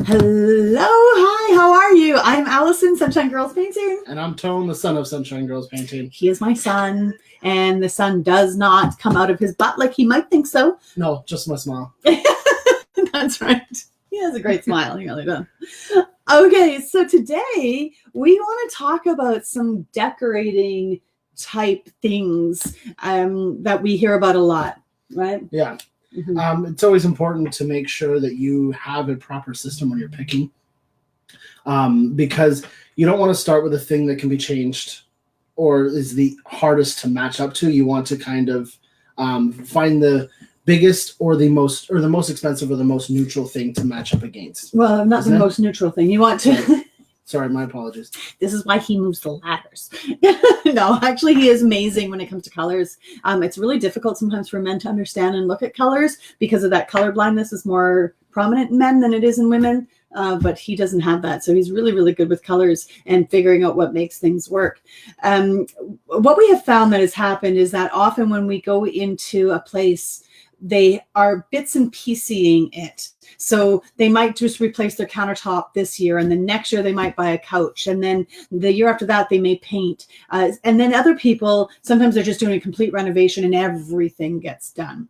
Hello, hi, how are you? I'm Allison, Sunshine Girls Painting. And I'm Tone, the son of Sunshine Girls Painting. He is my son, and the sun does not come out of his butt like he might think so. No, just my smile. That's right. He has a great smile. He really does. Okay, so today we want to talk about some decorating type things that we hear about a lot, right? Yeah. Mm-hmm. It's always important to make sure that you have a proper system when you're picking, because you don't want to start with a thing that can be changed or is the hardest to match up to. You want to kind of find the biggest or the most expensive or the most neutral thing to match up against. Well, not the most neutral thing. You want to... Sorry, my apologies. This is why he moves the ladders. No, actually, he is amazing when it comes to colors. It's really difficult sometimes for men to understand and look at colors because of that color blindness is more prominent in men than it is in women. But he doesn't have that. So he's really, really good with colors and figuring out what makes things work. What we have found that has happened is that often when we go into a place, they are bits and piecing it. So they might just replace their countertop this year, and then next year they might buy a couch, and then the year after that they may paint. And then other people, sometimes they're just doing a complete renovation and everything gets done.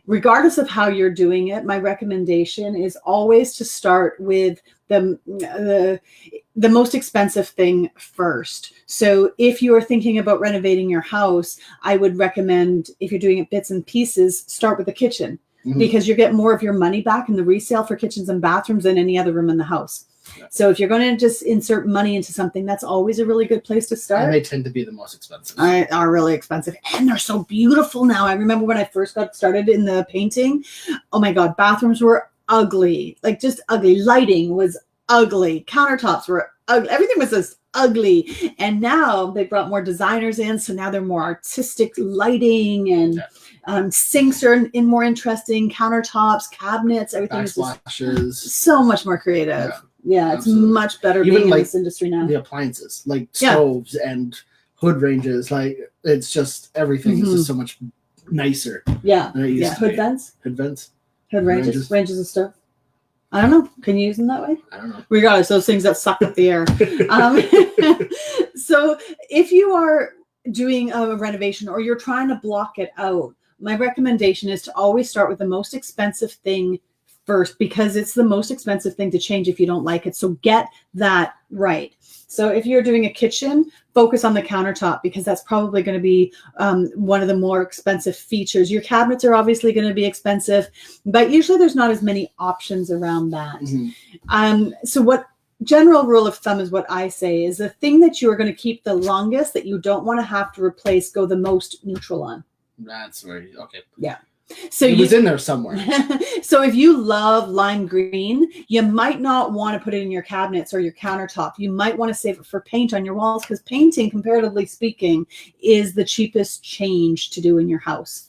Regardless of how you're doing it, my recommendation is always to start with the most expensive thing first. So if you are thinking about renovating your house, I would recommend, if you're doing it bits and pieces, start with the kitchen, because you get more of your money back in the resale for kitchens and bathrooms than any other room in the house. Yeah. So if you're going to just insert money into something, that's always a really good place to start. And they tend to be the most expensive. Are really expensive. And they're so beautiful now. I remember when I first got started in the painting, oh my God, bathrooms were ugly, like just ugly. Lighting was ugly. Countertops were ugly. Everything was just ugly. And now they brought more designers in. So now they're more artistic lighting, and sinks are in more interesting, countertops, cabinets, everything is just so much more creative. Yeah, it's much better being in this industry now. The appliances, like stoves and hood ranges, like it's just everything is just so much nicer. Yeah, hood vents. Hood ranges of stuff. I don't know. Can you use them that way? I don't know. Regardless, those things that suck up the air. So if you are doing a renovation or you're trying to block it out, my recommendation is to always start with the most expensive thing first, because it's the most expensive thing to change if you don't like it. So get that right. So if you're doing a kitchen, focus on the countertop, because that's probably going to be one of the more expensive features. Your cabinets are obviously going to be expensive, but usually there's not as many options around that. So what general rule of thumb is what I say is the thing that you are going to keep the longest, that you don't want to have to replace, go the most neutral on. That's very okay. Yeah. So it was in there somewhere. So if you love lime green, you might not want to put it in your cabinets or your countertop. You might want to save it for paint on your walls, because painting, comparatively speaking, is the cheapest change to do in your house.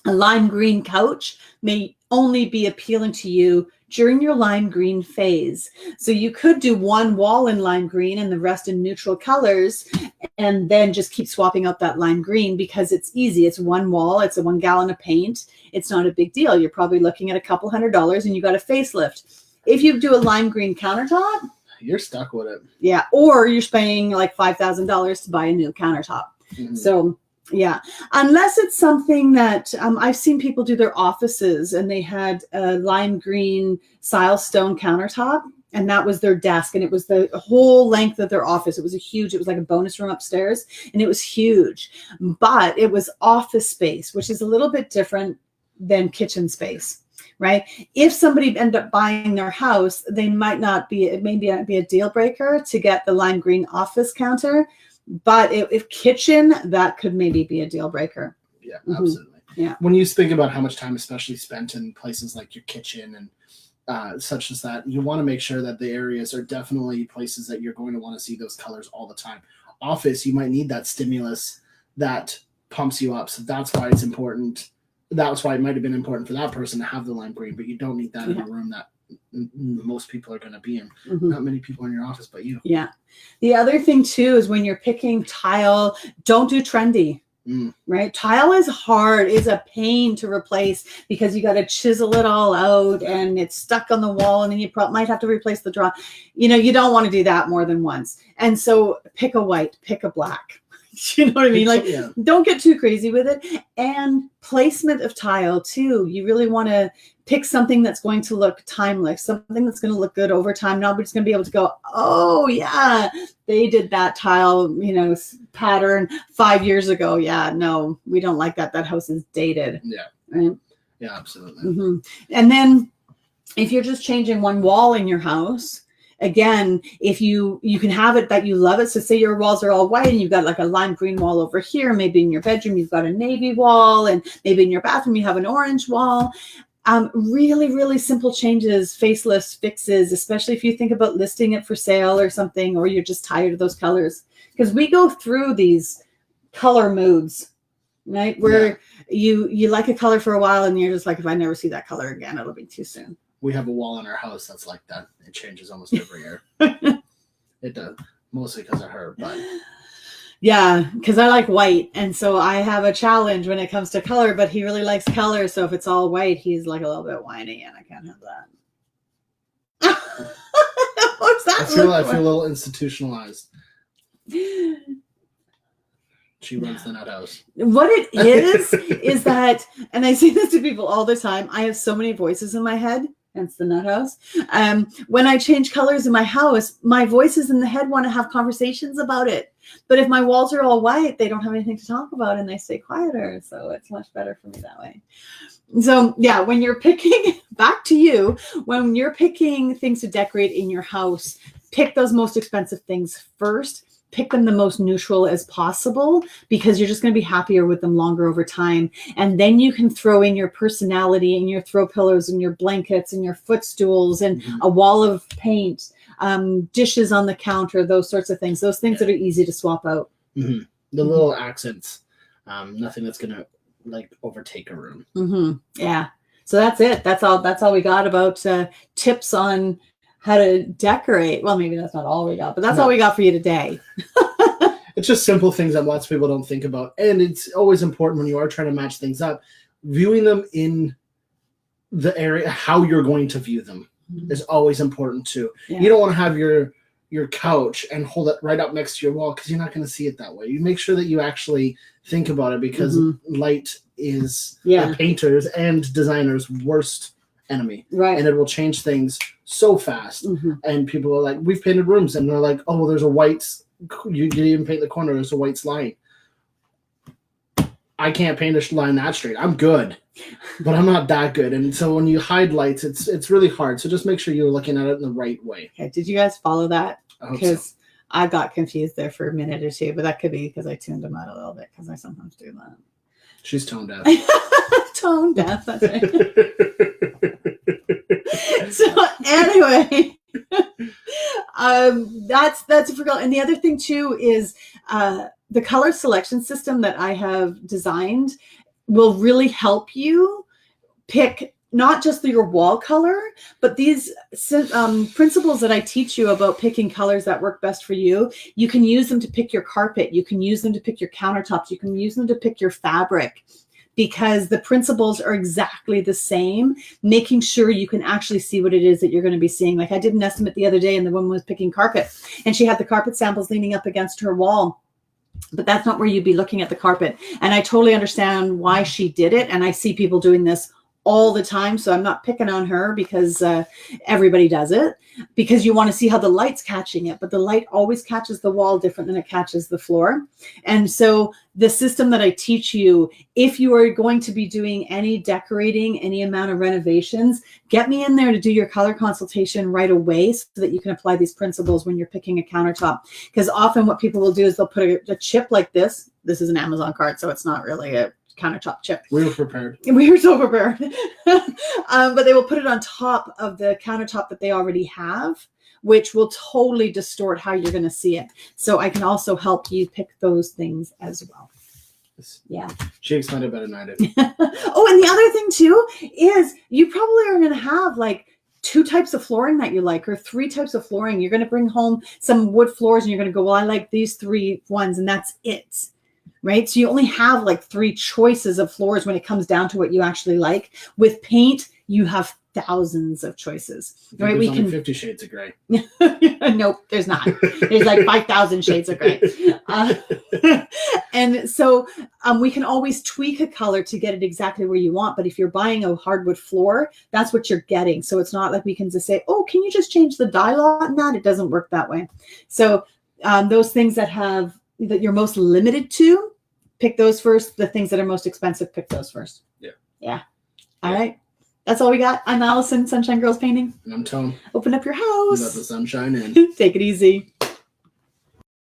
A lime green couch may only be appealing to you during your lime green phase. So you could do one wall in lime green and the rest in neutral colors, and then just keep swapping out that lime green, because it's easy. It's one wall. It's a 1 gallon of paint. It's not a big deal. You're probably looking at a couple $100 and you got a facelift. If you do a lime green countertop, you're stuck with it. Yeah. Or you're spending like $5,000 to buy a new countertop. So yeah, unless it's something that I've seen people do their offices, and they had a lime green silestone countertop, and that was their desk, and it was the whole length of their office. It was like a bonus room upstairs, and it was huge, but it was office space, which is a little bit different than kitchen space, right? If somebody ended up buying their house, it may not be a deal breaker to get the lime green office counter. But if kitchen, that could maybe be a deal breaker. Yeah, absolutely. Yeah. When you think about how much time especially spent in places like your kitchen and such as that, you want to make sure that the areas are definitely places that you're going to want to see those colors all the time. Office, you might need that stimulus that pumps you up. So that's why it's important. That's why it might have been important for that person to have the lime green, but you don't need that in a room that most people are going to be in. Not many people in your office but you. Yeah. The other thing too is when you're picking tile, don't do trendy. Right? Tile is hard. It's a pain to replace because you got to chisel it all out and it's stuck on the wall, and then you might have to replace the draw. You know, you don't want to do that more than once. And so pick a white, pick a black. You know what I mean? Like, don't get too crazy with it. And placement of tile too. You really want to pick something that's going to look timeless, something that's going to look good over time. Nobody's going to be able to go, oh yeah, they did that tile, you know, pattern 5 years ago. Yeah, no, we don't like that. That house is dated. Yeah. Right? Yeah, absolutely. Mm-hmm. And then if you're just changing one wall in your house, again, if you can have it that you love it. So say your walls are all white and you've got like a lime green wall over here. Maybe in your bedroom, you've got a navy wall, and maybe in your bathroom, you have an orange wall. Really, really simple changes, facelifts, fixes, especially if you think about listing it for sale or something, or you're just tired of those colors. Because we go through these color moods, right? Where you like a color for a while and you're just like, if I never see that color again, it'll be too soon. We have a wall in our house that's like that. It changes almost every year. It does, mostly because of her, but... Yeah, because I like white, and so I have a challenge when it comes to color, but he really likes color, so if it's all white, he's like a little bit whiny, and I can't have that. What's that? I feel a little institutionalized. She runs the nut house. What it is that, and I say this to people all the time, I have so many voices in my head, hence the nut house. When I change colors in my house, my voices in the head want to have conversations about it. But if my walls are all white, they don't have anything to talk about and they stay quieter. So it's much better for me that way. So yeah, when you're picking, back to you, when you're picking things to decorate in your house, pick those most expensive things first. Pick them the most neutral as possible, because you're just going to be happier with them longer over time. And then you can throw in your personality and your throw pillows and your blankets and your footstools and a wall of paint, dishes on the counter, those sorts of things. Those things that are easy to swap out. The little accents, nothing that's going to like overtake a room. Yeah. So that's it. That's all we got about tips on how to decorate. Well, maybe that's not all we got, but that's all we got for you today. It's just simple things that lots of people don't think about. And it's always important when you are trying to match things up, viewing them in the area, how you're going to view them is always important too. Yeah. You don't want to have your couch and hold it right up next to your wall, because you're not going to see it that way. You make sure that you actually think about it, because light is a painter's and designer's worst enemy. Right. And it will change things so fast. And people are like, we've painted rooms, and they're like, oh, well, there's a white, you didn't even paint the corner, there's a white line. I can't paint a line that straight. I'm good, but I'm not that good. And so when you hide lights, it's really hard. So just make sure you're looking at it in the right way. Okay. Did you guys follow that? Because I got confused there for a minute or two, but that could be because I tuned them out a little bit, because I sometimes do that. She's tone deaf. Tone deaf, that's right. So anyway, that's a forgot. And the other thing too is the color selection system that I have designed will really help you pick not just your wall color, but these principles that I teach you about picking colors that work best for you. You can use them to pick your carpet. You can use them to pick your countertops. You can use them to pick your fabric, because the principles are exactly the same, making sure you can actually see what it is that you're going to be seeing. Like I did an estimate the other day, and the woman was picking carpet, and she had the carpet samples leaning up against her wall. But that's not where you'd be looking at the carpet. And I totally understand why she did it. And I see people doing this all the time. So I'm not picking on her, because everybody does it, because you want to see how the light's catching it. But the light always catches the wall different than it catches the floor. And so the system that I teach you, if you are going to be doing any decorating, any amount of renovations, get me in there to do your color consultation right away, so that you can apply these principles when you're picking a countertop. Because often what people will do is they'll put a chip like this. This is an Amazon card, so it's not really a countertop chip. We were prepared. We were so prepared. But they will put it on top of the countertop that they already have, which will totally distort how you're going to see it. So I can also help you pick those things as well. Yeah. She explained it better than I did. Oh, and the other thing too is you probably are going to have like 2 types of flooring that you like, or 3 types of flooring. You're going to bring home some wood floors, and you're going to go, well, I like these 3 ones, and that's it. right? So you only have like 3 choices of floors when it comes down to what you actually like. With paint, you have thousands of choices, right? There's only 50 shades of gray. Nope, there's not. There's like 5,000 shades of gray. And so we can always tweak a color to get it exactly where you want. But if you're buying a hardwood floor, that's what you're getting. So it's not like we can just say, oh, can you just change the dye lot in that? It doesn't work that way. So those things that you're most limited to, pick those first. The things that are most expensive, pick those first. Yeah. All right. That's all we got. I'm Allison, Sunshine Girls Painting. And I'm Tone. Open up your house. Let the sunshine in. Take it easy.